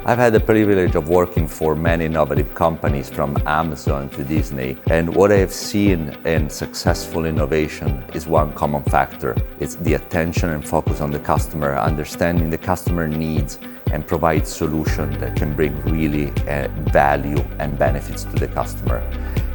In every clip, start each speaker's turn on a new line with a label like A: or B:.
A: I've had the privilege of working for many innovative companies from Amazon to Disney, and what I have seen in successful innovation is one common factor. It's the attention and focus on the customer, understanding the customer needs and provide solutions that can bring really value and benefits to the customer.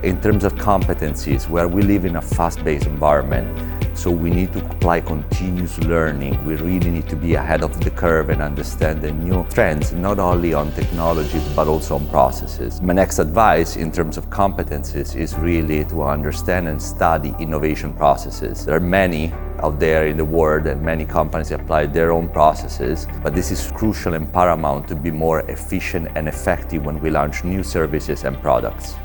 A: In terms of competencies, where we live in a fast-paced environment, so we need to apply continuous learning. We really need to be ahead of the curve and understand the new trends, not only on technology, but also on processes. My next advice in terms of competencies is really to understand and study innovation processes. There are many out there in the world and many companies apply their own processes, but this is crucial and paramount to be more efficient and effective when we launch new services and products.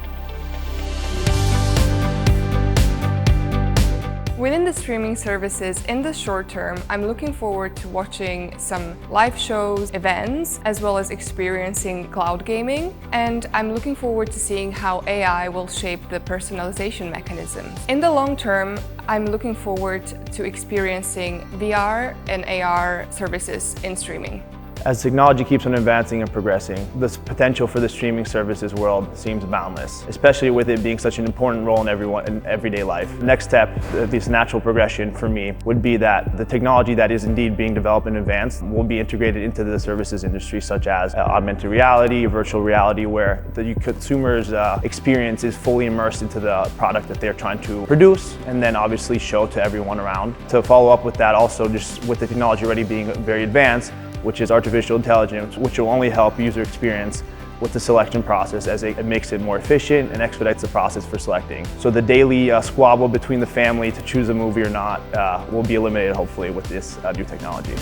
B: Within the streaming services, in the short term, I'm looking forward to watching some live shows, events, as well as experiencing cloud gaming. And I'm looking forward to seeing how AI will shape the personalization mechanisms. In the long term, I'm looking forward to experiencing VR and AR services in streaming.
C: As technology keeps on advancing and progressing, the potential for the streaming services world seems boundless, especially with it being such an important role in everyday life. Next step, this natural progression for me, would be that the technology that is indeed being developed and advanced will be integrated into the services industry, such as augmented reality, virtual reality, where the consumer's experience is fully immersed into the product that they're trying to produce and then obviously show to everyone around. To follow up with that, also just with the technology already being very advanced, which is artificial intelligence, which will only help user experience with the selection process as it makes it more efficient and expedites the process for selecting. So the daily squabble between the family to choose a movie or not will be eliminated hopefully with this new technology.